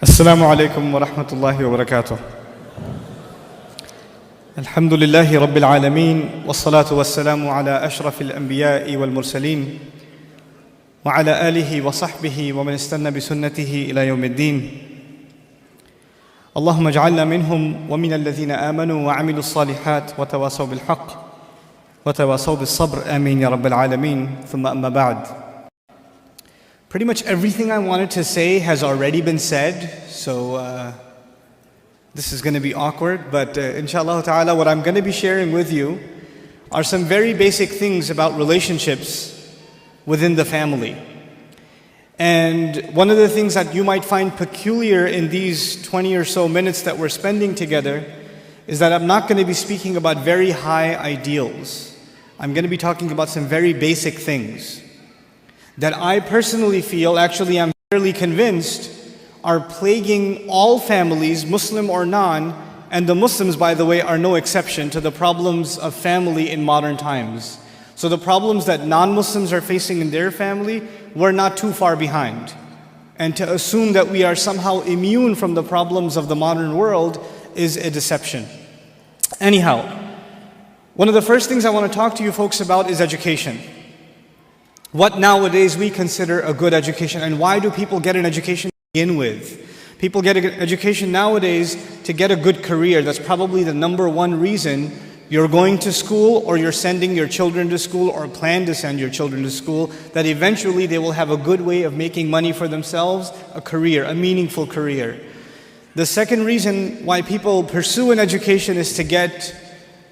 السلام عليكم ورحمة الله وبركاته. الحمد لله رب العالمين والصلاة والسلام على أشرف الأنبياء والمرسلين وعلى آله وصحبه ومن استنى بسنته إلى يوم الدين. اللهم اجعلنا منهم ومن الذين آمنوا وعملوا الصالحات وتواصوا بالحق وتواصوا بالصبر آمين يا رب العالمين. ثم أما بعد. Pretty much everything I wanted to say has already been said, so this is going to be awkward, but inshallah ta'ala what I'm going to be sharing with you are some very basic things about relationships within the family. And one of the things that you might find peculiar in these 20 or so minutes that we're spending together is that I'm not going to be speaking about very high ideals. I'm going to be talking about some very basic things that I personally feel, actually I'm fairly convinced, are plaguing all families, Muslim or non, and the Muslims, by the way, are no exception to the problems of family in modern times. So the problems that non-Muslims are facing in their family, we're not too far behind. And to assume that we are somehow immune from the problems of the modern world is a deception. Anyhow, one of the first things I want to talk to you folks about is education. What nowadays we consider a good education, and why do people get an education to begin with? People get an education nowadays to get a good career. That's probably the number one reason you're going to school, or you're sending your children to school, or plan to send your children to school, that eventually they will have a good way of making money for themselves, a career, a meaningful career. The second reason why people pursue an education is to get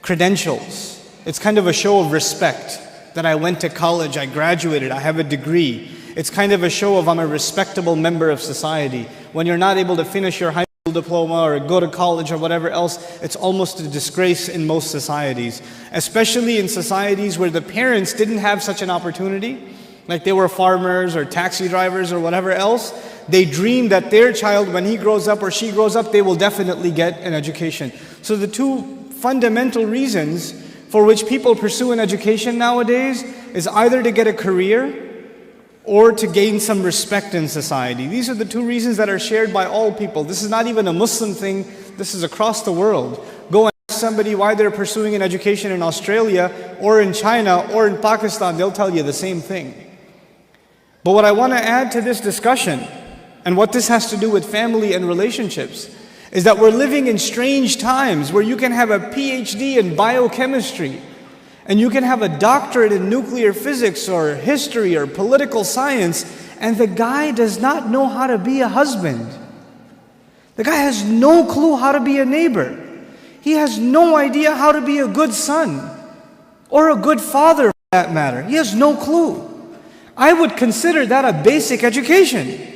credentials. It's kind of a show of respect. That I went to college, I graduated, I have a degree. It's kind of a show of I'm a respectable member of society. When you're not able to finish your high school diploma or go to college or whatever else, it's almost a disgrace in most societies. Especially in societies where the parents didn't have such an opportunity, like they were farmers or taxi drivers or whatever else. They dream that their child, when he grows up or she grows up, they will definitely get an education. So the two fundamental reasons for which people pursue an education nowadays is either to get a career or to gain some respect in society. These are the two reasons that are shared by all people. This is not even a Muslim thing, this is across the world. Go and ask somebody why they're pursuing an education in Australia or in China or in Pakistan, they'll tell you the same thing. But what I want to add to this discussion, and what this has to do with family and relationships, is that we're living in strange times where you can have a PhD in biochemistry and you can have a doctorate in nuclear physics or history or political science, and the guy does not know how to be a husband. The guy has no clue how to be a neighbor. He has no idea how to be a good son or a good father for that matter. He has no clue. I would consider that a basic education.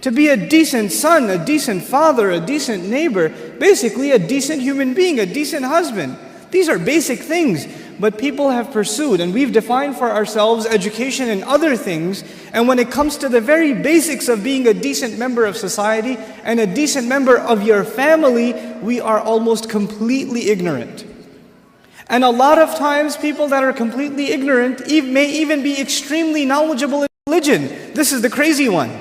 To be a decent son, a decent father, a decent neighbor, basically a decent human being, a decent husband. These are basic things, but people have pursued, and we've defined for ourselves education and other things, and when it comes to the very basics of being a decent member of society and a decent member of your family, we are almost completely ignorant. And a lot of times people that are completely ignorant may even be extremely knowledgeable in religion. This is the crazy one.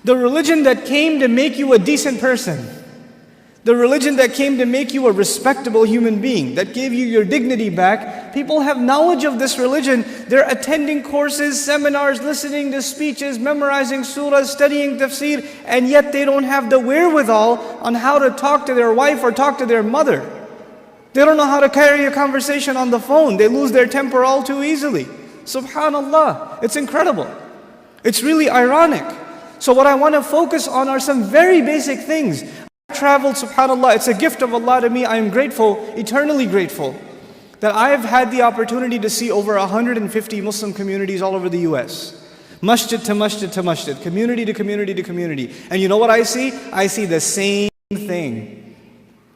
The religion that came to make you a decent person, the religion that came to make you a respectable human being, that gave you your dignity back, people have knowledge of this religion. They're attending courses, seminars, listening to speeches, memorizing surahs, studying tafsir, and yet they don't have the wherewithal on how to talk to their wife or talk to their mother. They don't know how to carry a conversation on the phone. They lose their temper all too easily. Subhanallah, it's incredible. It's really ironic. So what I want to focus on are some very basic things. I've traveled, subhanAllah, it's a gift of Allah to me. I am grateful, eternally grateful, that I have had the opportunity to see over 150 Muslim communities all over the US. Masjid to masjid to masjid, community to community to community. And you know what I see? I see the same thing.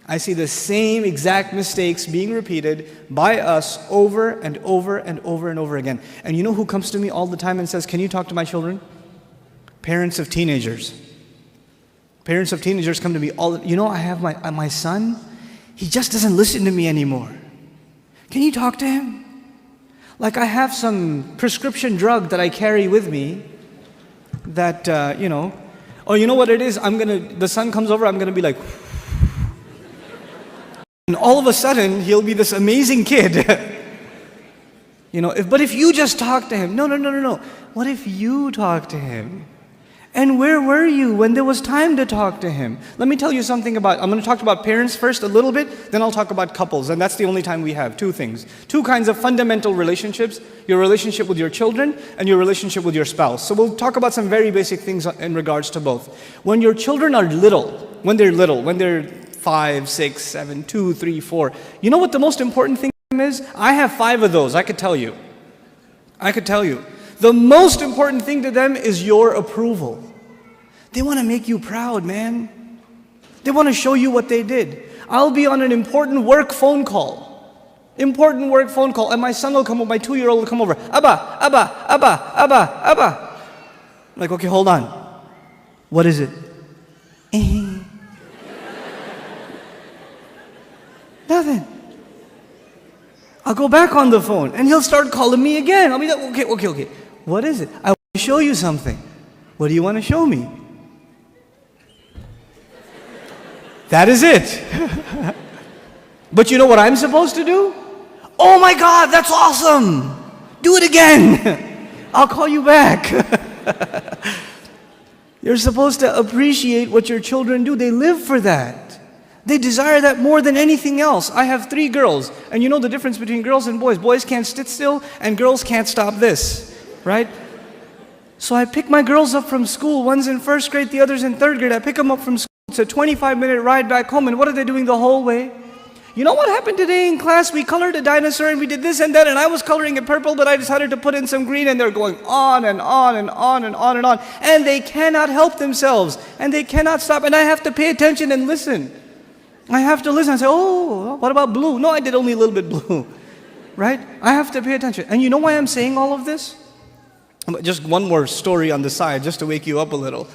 I see the same exact mistakes being repeated by us over and over and over and over again. And you know who comes to me all the time and says, "Can you talk to my children?" Parents of teenagers. Parents of teenagers come to me all, I have my son, he just doesn't listen to me anymore. Can you talk to him? Like I have some prescription drug that I carry with me that, Or you know what it is? The son comes over, I'm gonna be like, and all of a sudden, he'll be this amazing kid. But if you just talk to him, no. What if you talk to him? And where were you when there was time to talk to him? Let me tell you something I'm going to talk about parents first a little bit, then I'll talk about couples. And that's the only time we have. Two things. Two kinds of fundamental relationships. Your relationship with your children and your relationship with your spouse. So we'll talk about some very basic things in regards to both. When your children are little, when they're 5, 6, 7, 2, 3, 4, you know what the most important thing is? I have 5 of those, I could tell you. The most important thing to them is your approval. They want to make you proud, man. They want to show you what they did. I'll be on an important work phone call, and my son will come over, my 2-year-old will come over. Abba. I'm like, okay, hold on. What is it? Nothing. I'll go back on the phone and he'll start calling me again. I'll be like, okay. What is it? I want to show you something. What do you want to show me? That is it. But you know what I'm supposed to do? Oh my God, that's awesome. Do it again. I'll call you back. You're supposed to appreciate what your children do. They live for that. They desire that more than anything else. I have 3 girls, and you know the difference between girls and boys. Boys can't sit still, and girls can't stop this, right? So I pick my girls up from school. One's in 1st grade, the other's in 3rd grade. I pick them up from school. It's a 25-minute ride back home, and what are they doing the whole way? You know what happened today in class? We colored a dinosaur, and we did this and that, and I was coloring it purple, but I decided to put in some green, and they're going on and on and on and on and on. And they cannot help themselves, and they cannot stop, and I have to pay attention and listen. I have to listen and say, oh, what about blue? No, I did only a little bit blue, right? I have to pay attention. And you know why I'm saying all of this? Just one more story on the side, just to wake you up a little.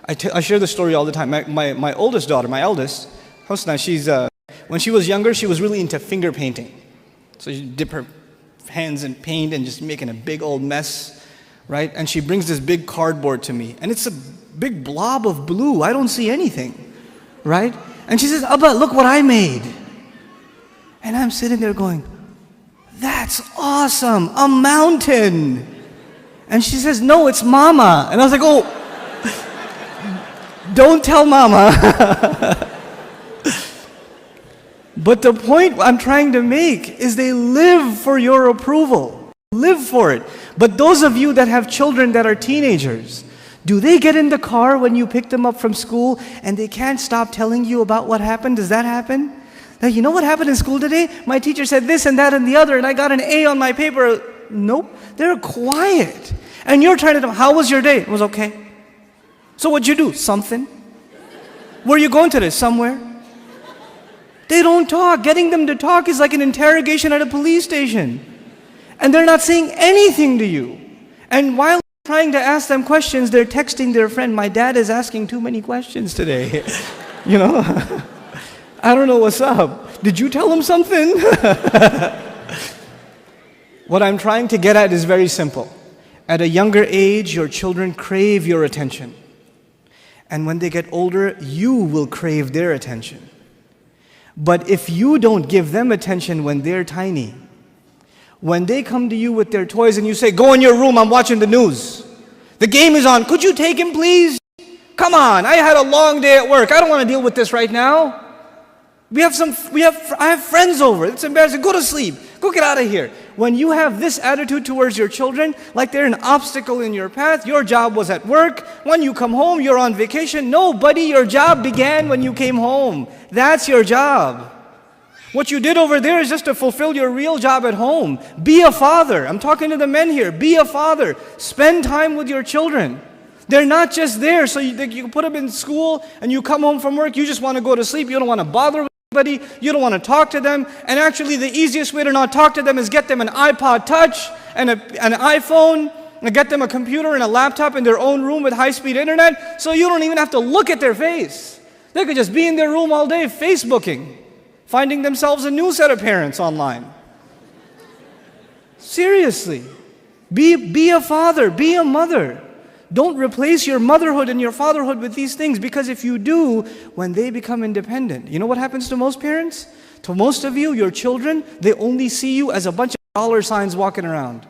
I share this story all the time. My oldest daughter, my eldest, Hosna, when she was younger, she was really into finger painting. So she'd dip her hands in paint and just making a big old mess, right? And she brings this big cardboard to me. And it's a big blob of blue. I don't see anything, right? And she says, Abba, look what I made. And I'm sitting there going, that's awesome, a mountain. And she says, no, it's Mama. And I was like, oh, don't tell Mama. But the point I'm trying to make is they live for your approval. Live for it. But those of you that have children that are teenagers, do they get in the car when you pick them up from school and they can't stop telling you about what happened? Does that happen? Now, you know what happened in school today? My teacher said this and that and the other, and I got an A on my paper. Nope. They're quiet. And you're trying to tell them, how was your day? It was okay. So what'd you do? Something. Where are you going today? Somewhere. They don't talk. Getting them to talk is like an interrogation at a police station. And they're not saying anything to you. And while trying to ask them questions, they're texting their friend, my dad is asking too many questions today. I don't know what's up. Did you tell him something? What I'm trying to get at is very simple. At a younger age, your children crave your attention. And when they get older, you will crave their attention. But if you don't give them attention when they're tiny, when they come to you with their toys and you say, go in your room, I'm watching the news. The game is on. Could you take him, please? Come on, I had a long day at work. I don't want to deal with this right now. I have friends over. It's embarrassing. Go to sleep. Go get out of here. When you have this attitude towards your children, like they're an obstacle in your path, your job was at work. When you come home, you're on vacation. No, buddy, your job began when you came home. That's your job. What you did over there is just to fulfill your real job at home. Be a father. I'm talking to the men here. Be a father. Spend time with your children. They're not just there so you put them in school and you come home from work, you just want to go to sleep. You don't want to bother with anybody. You don't want to talk to them. And actually the easiest way to not talk to them is get them an iPod Touch and an iPhone, and get them a computer and a laptop in their own room with high-speed internet so you don't even have to look at their face. They could just be in their room all day Facebooking, finding themselves a new set of parents online. Seriously. Be a father, be a mother. Don't replace your motherhood and your fatherhood with these things, because if you do, when they become independent, you know what happens to most parents? To most of you, your children, they only see you as a bunch of dollar signs walking around.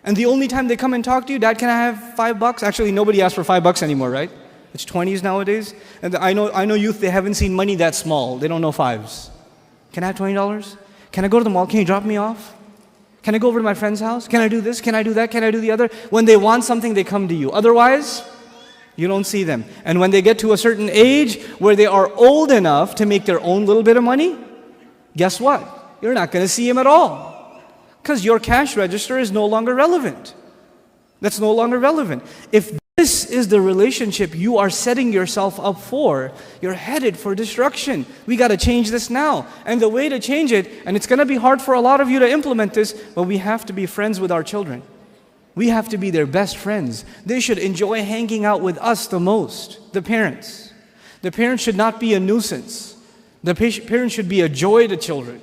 And the only time they come and talk to you, Dad, can I have $5? Actually, nobody asks for $5 anymore, right? It's 20s nowadays. And I know youth, they haven't seen money that small. They don't know fives. Can I have $20? Can I go to the mall? Can you drop me off? Can I go over to my friend's house? Can I do this? Can I do that? Can I do the other? When they want something, they come to you. Otherwise, you don't see them. And when they get to a certain age where they are old enough to make their own little bit of money, guess what? You're not going to see them at all. Because your cash register is no longer relevant. That's no longer relevant. If this is the relationship you are setting yourself up for, you're headed for destruction. We got to change this now. And the way to change it, and it's going to be hard for a lot of you to implement this, but we have to be friends with our children. We have to be their best friends. They should enjoy hanging out with us the most, the parents. The parents should not be a nuisance. The parents should be a joy to children.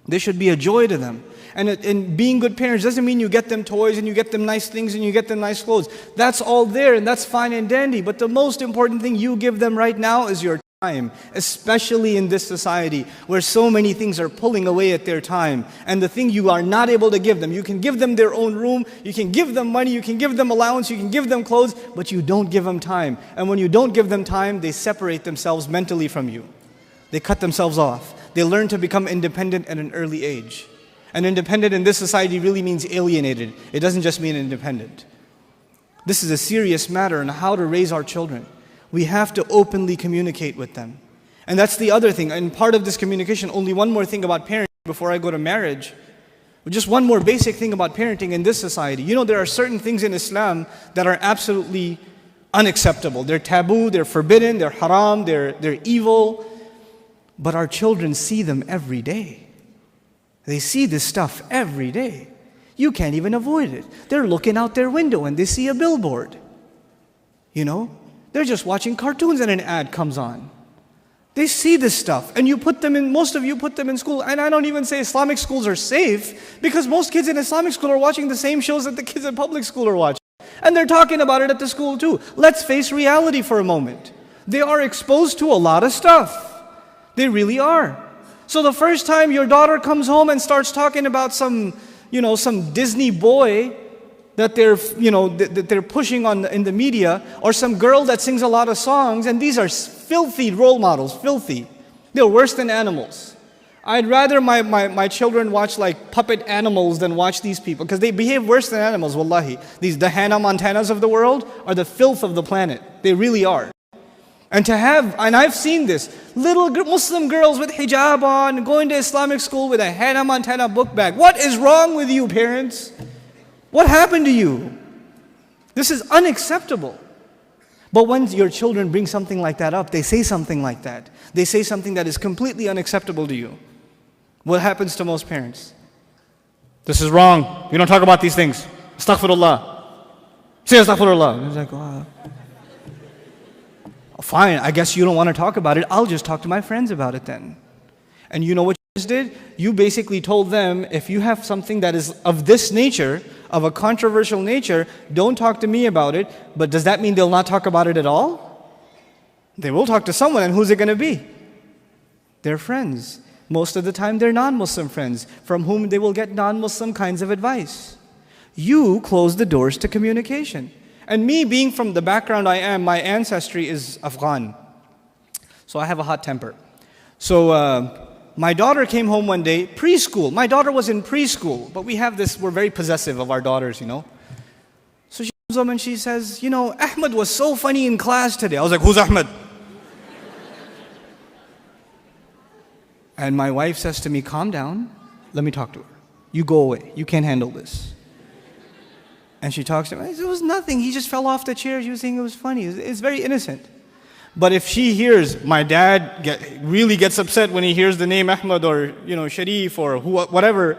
They should be a joy to them. And being good parents doesn't mean you get them toys and you get them nice things and you get them nice clothes. That's all there and that's fine and dandy. But the most important thing you give them right now is your time, especially in this society where so many things are pulling away at their time. And the thing you are not able to give them, you can give them their own room, you can give them money, you can give them allowance, you can give them clothes, but you don't give them time. And when you don't give them time, they separate themselves mentally from you. They cut themselves off. They learn to become independent at an early age. And independent in this society really means alienated. It doesn't just mean independent. This is a serious matter on how to raise our children. We have to openly communicate with them. And that's the other thing. And part of this communication, only one more thing about parenting before I go to marriage. Just one more basic thing about parenting in this society. You know, there are certain things in Islam that are absolutely unacceptable. They're taboo, they're forbidden, they're haram, they're evil. But our children see them every day. They see this stuff every day. You can't even avoid it. They're looking out their window and they see a billboard. You know, they're just watching cartoons and an ad comes on. They see this stuff and you put them in, most of you put them in school. And I don't even say Islamic schools are safe because most kids in Islamic school are watching the same shows that the kids in public school are watching. And they're talking about it at the school too. Let's face reality for a moment. They are exposed to a lot of stuff. They really are. So the first time your daughter comes home and starts talking about some Disney boy that they're pushing in the media, or some girl that sings a lot of songs, and these are filthy role models, filthy. They're worse than animals. I'd rather my children watch like puppet animals than watch these people, because they behave worse than animals, wallahi. The Hannah Montanas of the world are the filth of the planet. They really are. And I've seen this, little Muslim girls with hijab on, going to Islamic school with a Hannah Montana book bag. What is wrong with you, parents? What happened to you? This is unacceptable. But when your children bring something like that up, they say something like that. They say something that is completely unacceptable to you. What happens to most parents? This is wrong. You don't talk about these things. Astaghfirullah. Say astaghfirullah. It's like, wow. Fine, I guess you don't want to talk about it. I'll just talk to my friends about it then. And you know what you just did? You basically told them, if you have something that is of this nature, of a controversial nature, don't talk to me about it. But does that mean they'll not talk about it at all? They will talk to someone, and who's it going to be? Their friends. Most of the time, they're non-Muslim friends, from whom they will get non-Muslim kinds of advice. You close the doors to communication. And me being from the background I am, my ancestry is Afghan. So I have a hot temper. So my daughter came home one day, preschool. My daughter was in preschool, but we're very possessive of our daughters, you know. So she comes home and she says, Ahmed was so funny in class today. I was like, who's Ahmed? And my wife says to me, calm down, let me talk to her. You go away, you can't handle this. And she talks to me, it was nothing, he just fell off the chair, she was saying it was funny. It's very innocent. But if she hears, my dad really gets upset when he hears the name Ahmed or, Sharif or whatever,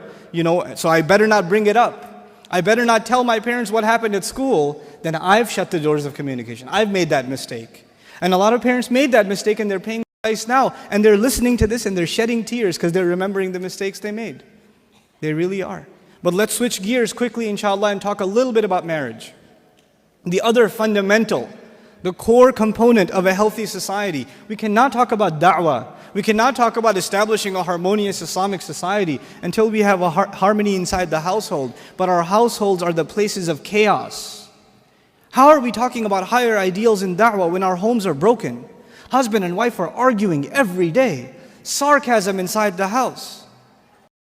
so I better not bring it up. I better not tell my parents what happened at school, then I've shut the doors of communication. I've made that mistake. And a lot of parents made that mistake and they're paying the price now. And they're listening to this and they're shedding tears because they're remembering the mistakes they made. They really are. But let's switch gears quickly, inshallah, and talk a little bit about marriage. the other fundamental, the core component of a healthy society. We cannot talk about da'wah. We cannot talk about establishing a harmonious Islamic society until we have a harmony inside the household. But our households are the places of chaos. How are we talking about higher ideals in da'wah when our homes are broken? Husband and wife are arguing every day. Sarcasm inside the house.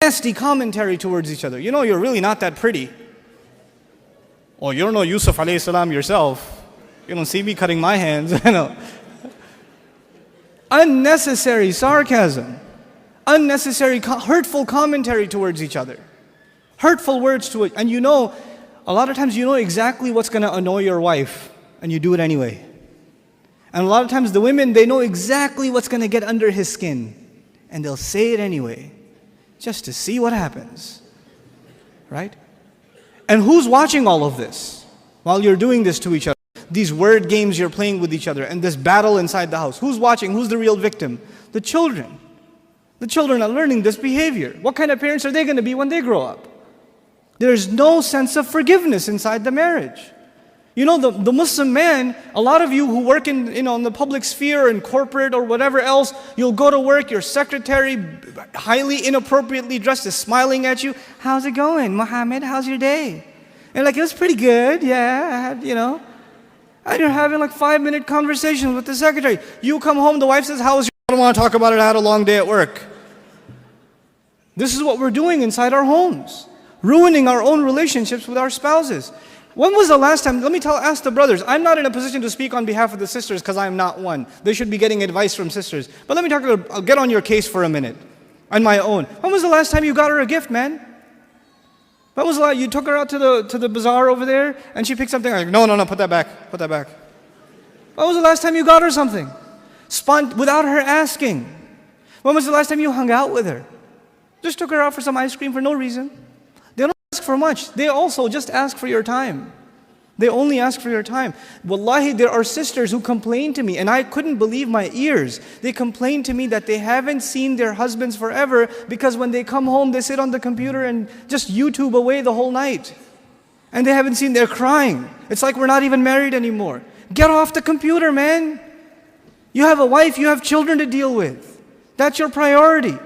Nasty commentary towards each other. You know, you're really not that pretty. Or you don't know Yusuf alayhi salam yourself. You don't see me cutting my hands. You know. Unnecessary sarcasm. Unnecessary hurtful commentary towards each other. Hurtful words to it. And you know, a lot of times you know exactly what's going to annoy your wife. And you do it anyway. And a lot of times the women, they know exactly what's going to get under his skin. And they'll say it anyway. Just to see what happens. Right? And who's watching all of this while you're doing this to each other? These word games you're playing with each other and this battle inside the house. Who's watching? Who's the real victim? The children. The children are learning this behavior. What kind of parents are they going to be when they grow up? There's no sense of forgiveness inside the marriage. You know, the Muslim man, a lot of you who work in the public sphere and corporate or whatever else, you'll go to work, your secretary, highly inappropriately dressed, is smiling at you. How's it going, Muhammad? How's your day? And like, it was pretty good, yeah, And you're having like 5-minute conversations with the secretary. You come home, the wife says, how was your... I don't want to talk about it, I had a long day at work. This is what we're doing inside our homes. Ruining our own relationships with our spouses. When was the last time, ask the brothers. I'm not in a position to speak on behalf of the sisters because I'm not one. They should be getting advice from sisters. But I'll get on your case for a minute. On my own. When was the last time you got her a gift, man? When was the last, you took her out to the bazaar over there and she picked something like, no, put that back. When was the last time you got her something? Without her asking. When was the last time you hung out with her? Just took her out for some ice cream for no reason. They don't ask for much. They also just ask for your time. They only ask for your time. Wallahi, there are sisters who complain to me, and I couldn't believe my ears. They complain to me that they haven't seen their husbands forever because when they come home, they sit on the computer and just YouTube away the whole night. And they haven't seen, they're crying. It's like we're not even married anymore. Get off the computer, man. You have a wife, you have children to deal with. That's your priority.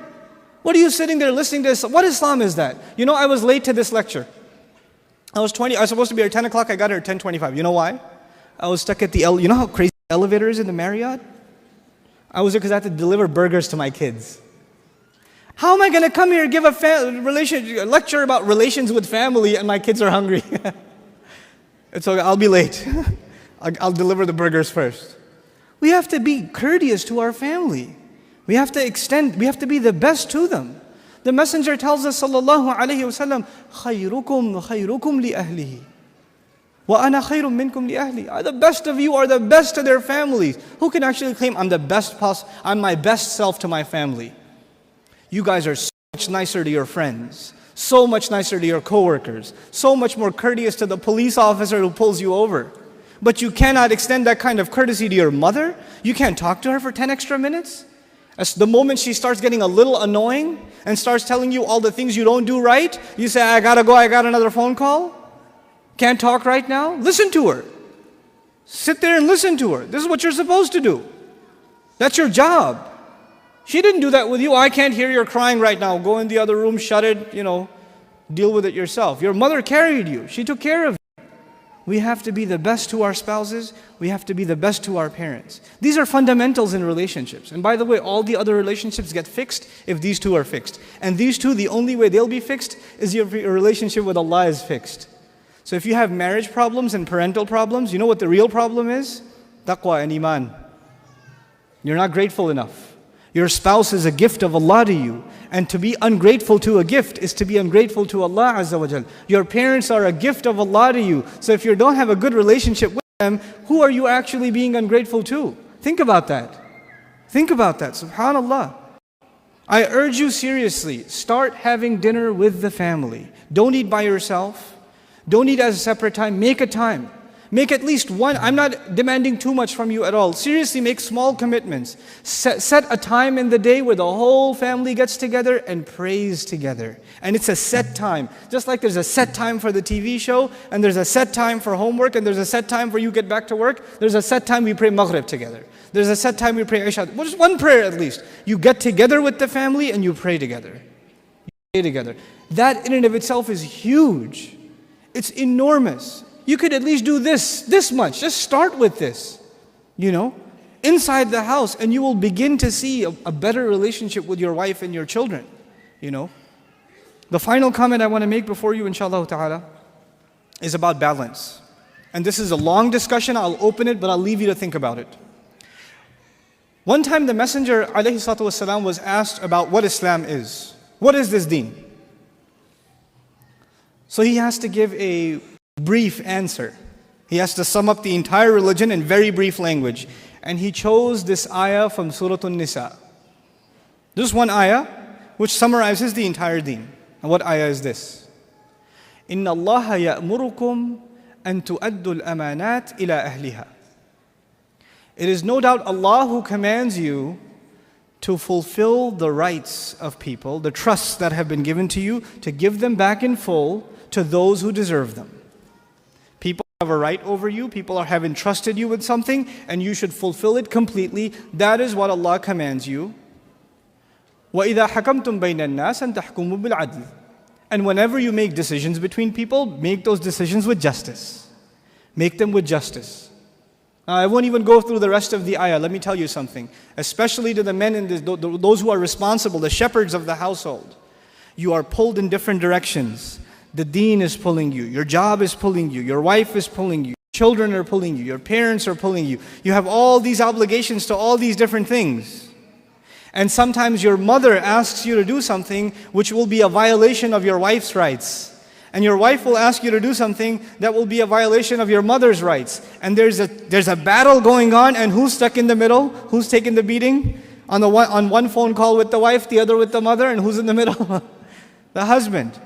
What are you sitting there listening to this? What Islam is that? You know, I was late to this lecture. I was supposed to be here at 10 o'clock, I got here at 10:25. You know why? I was stuck at you know how crazy the elevator is in the Marriott? I was there because I had to deliver burgers to my kids. How am I going to come here and give a lecture about relations with family and my kids are hungry? It's okay, I'll be late. I'll deliver the burgers first. We have to be courteous to our family. We have to be the best to them. The Messenger tells us, sallallahu alayhi wa sallam, khayrukum li ahlihi. Wa ana khayrum minkum li ahli. The best of you are the best to their families. Who can actually claim, I'm my best self to my family? You guys are so much nicer to your friends, so much nicer to your coworkers, so much more courteous to the police officer who pulls you over. But you cannot extend that kind of courtesy to your mother? You can't talk to her for 10 extra minutes? As the moment she starts getting a little annoying and starts telling you all the things you don't do right, you say, I gotta go, I got another phone call. Can't talk right now? Listen to her. Sit there and listen to her. This is what you're supposed to do. That's your job. She didn't do that with you. I can't hear your crying right now. Go in the other room, shut it, deal with it yourself. Your mother carried you. She took care of you. We have to be the best to our spouses. We have to be the best to our parents. These are fundamentals in relationships. And by the way, all the other relationships get fixed if these two are fixed. And these two, the only way they'll be fixed is your relationship with Allah is fixed. So if you have marriage problems and parental problems, you know what the real problem is? Taqwa and iman. You're not grateful enough. Your spouse is a gift of Allah to you. And to be ungrateful to a gift is to be ungrateful to Allah Azza wa Jal. Your parents are a gift of Allah to you. So if you don't have a good relationship with them, who are you actually being ungrateful to? Think about that. Think about that, subhanallah. I urge you seriously, start having dinner with the family. Don't eat by yourself. Don't eat at a separate time. Make a time. Make at least one. I'm not demanding too much from you at all. Seriously, make small commitments. Set a time in the day where the whole family gets together and prays together. And it's a set time. Just like there's a set time for the TV show, and there's a set time for homework, and there's a set time for you get back to work, there's a set time we pray Maghrib together. There's a set time we pray Isha. Well, just one prayer at least. You get together with the family and you pray together. You pray together. That in and of itself is huge. It's enormous. You could at least do this much. Just start with this, inside the house, and you will begin to see a better relationship with your wife and your children, The final comment I want to make before you, inshallah ta'ala, is about balance. And this is a long discussion. I'll open it, but I'll leave you to think about it. One time the Messenger ﷺ was asked about what Islam is. What is this deen? So he has to give a brief answer. He has to sum up the entire religion in very brief language. And he chose this ayah from Surah An-Nisa. Just one ayah which summarizes the entire deen. And what ayah is this? إِنَّ اللَّهَ يَأْمُرُكُمْ أَن تُؤَدُّوا الْأَمَانَاتِ إِلَىٰ أَهْلِهَا. It is no doubt Allah who commands you to fulfill the rights of people, the trusts that have been given to you, to give them back in full to those who deserve them. People have a right over you, people have entrusted you with something, and you should fulfill it completely. That is what Allah commands you. وَإِذَا حَكَمْتُمْ بَيْنَ النَّاسِ أَن تَحْكُمُوا بِالْعَدْلِ. And whenever you make decisions between people, make those decisions with justice. Make them with justice. I won't even go through the rest of the ayah. Let me tell you something. Especially to the men and those who are responsible, the shepherds of the household. You are pulled in different directions. The deen is pulling you. Your job is pulling you. Your wife is pulling you. Children are pulling you. Your parents are pulling you. You have all these obligations to all these different things. And sometimes your mother asks you to do something which will be a violation of your wife's rights. And your wife will ask you to do something that will be a violation of your mother's rights. And there's a battle going on, and who's stuck in the middle? Who's taking the beating? On one phone call with the wife, the other with the mother, and who's in the middle? The husband.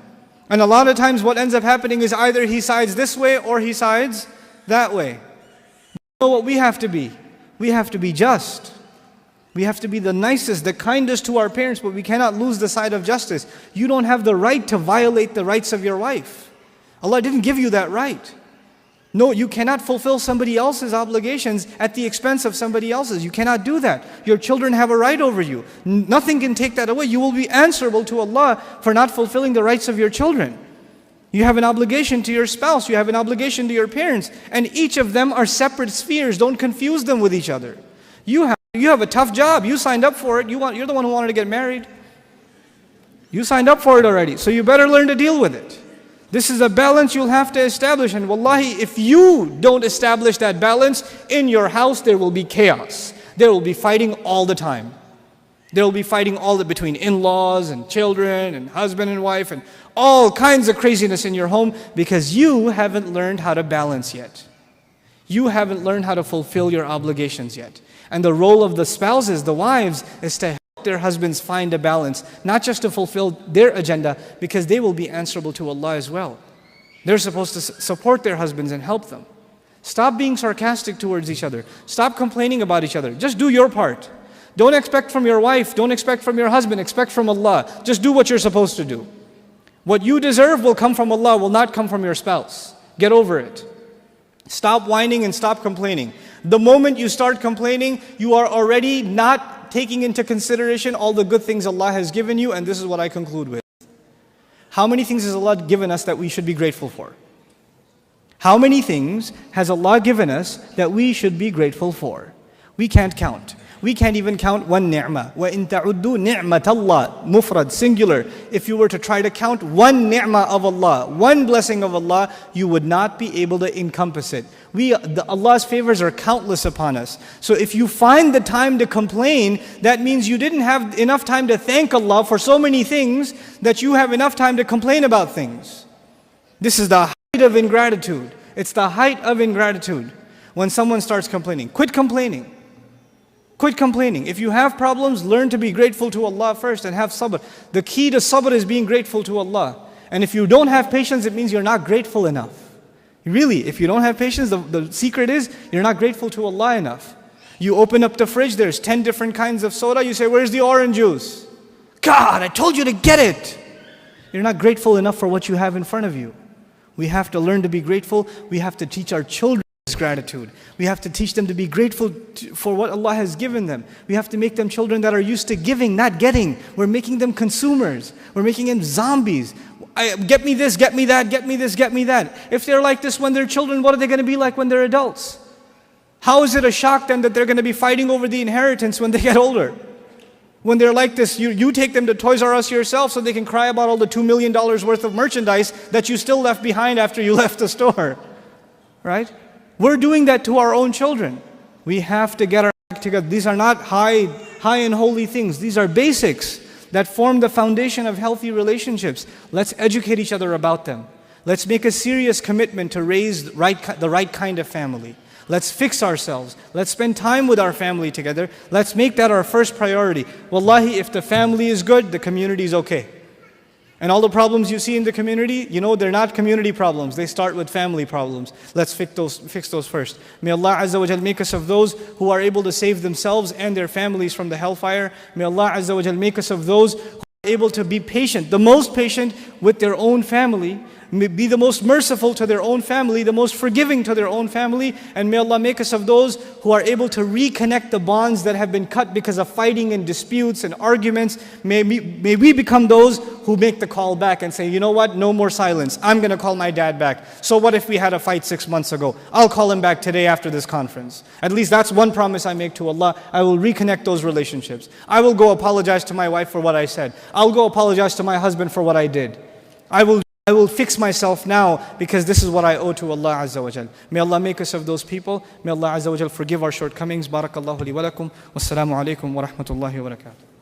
And a lot of times what ends up happening is either he sides this way or he sides that way. You know what we have to be? We have to be just. We have to be the nicest, the kindest to our parents, but we cannot lose the side of justice. You don't have the right to violate the rights of your wife. Allah didn't give you that right. No, you cannot fulfill somebody else's obligations at the expense of somebody else's. You cannot do that. Your children have a right over you. Nothing can take that away. You will be answerable to Allah for not fulfilling the rights of your children. You have an obligation to your spouse. You have an obligation to your parents. And each of them are separate spheres. Don't confuse them with each other. You have a tough job. You signed up for it. You're the one who wanted to get married. You signed up for it already. So you better learn to deal with it. This is a balance you'll have to establish. And wallahi, if you don't establish that balance, in your house there will be chaos. There will be fighting all the time. There will be fighting between in-laws and children and husband and wife and all kinds of craziness in your home because you haven't learned how to balance yet. You haven't learned how to fulfill your obligations yet. And the role of the spouses, the wives, is to help their husbands find a balance, not just to fulfill their agenda, because they will be answerable to Allah as well. They're supposed to support their husbands and help them. Stop being sarcastic towards each other. Stop complaining about each other. Just do your part. Don't expect from your wife, don't expect from your husband, expect from Allah. Just do what you're supposed to do. What you deserve will come from Allah, will not come from your spouse. Get over it. Stop whining and stop complaining. The moment you start complaining, you are already not taking into consideration all the good things Allah has given you, and this is what I conclude with. How many things has Allah given us that we should be grateful for? How many things has Allah given us that we should be grateful for? We can't count. We can't even count one ni'mah. وَإِن تَعُدُّوا نِعْمَةَ اللَّهِ mufrad, singular. If you were to try to count one ni'mah of Allah, one blessing of Allah, you would not be able to encompass it. Allah's favors are countless upon us. So if you find the time to complain, that means you didn't have enough time to thank Allah for so many things that you have enough time to complain about things. This is the height of ingratitude. It's the height of ingratitude when someone starts complaining. Quit complaining. Quit complaining. If you have problems, learn to be grateful to Allah first and have sabr. The key to sabr is being grateful to Allah. And if you don't have patience, it means you're not grateful enough. Really, if you don't have patience, the secret is you're not grateful to Allah enough. You open up the fridge, there's 10 different kinds of soda. You say, where's the orange juice? God, I told you to get it. You're not grateful enough for what you have in front of you. We have to learn to be grateful. We have to teach our children this gratitude. We have to teach them to be grateful for what Allah has given them. We have to make them children that are used to giving, not getting. We're making them consumers. We're making them zombies. Get me this, get me that, get me this, get me that. If they're like this when they're children, what are they going to be like when they're adults? How is it a shock then that they're going to be fighting over the inheritance when they get older? When they're like this, you take them to Toys R Us yourself so they can cry about all the $2 million worth of merchandise that you still left behind after you left the store. Right? We're doing that to our own children. We have to get our act together. These are not high and holy things. These are basics that form the foundation of healthy relationships. Let's educate each other about them. Let's make a serious commitment to raise the right kind of family. Let's fix ourselves. Let's spend time with our family together. Let's make that our first priority. Wallahi, if the family is good, the community is okay. And all the problems you see in the community, they're not community problems. They start with family problems. Let's fix those first. May Allah Azza wa Jal make us of those who are able to save themselves and their families from the hellfire. May Allah Azza wa Jal make us of those who are able to be patient, the most patient with their own family, be the most merciful to their own family, the most forgiving to their own family, and may Allah make us of those who are able to reconnect the bonds that have been cut because of fighting and disputes and arguments. May we become those who make the call back and say, you know what, no more silence. I'm going to call my dad back. So what if we had a fight 6 months ago? I'll call him back today after this conference. At least that's one promise I make to Allah. I will reconnect those relationships. I will go apologize to my wife for what I said. I'll go apologize to my husband for what I did. I will fix myself now because this is what I owe to Allah Azza wa Jal. May Allah make us of those people. May Allah Azza wa Jal forgive our shortcomings. Barakallahu li wa lakum. Wassalamu alaikum wa rahmatullahi wa barakatuh.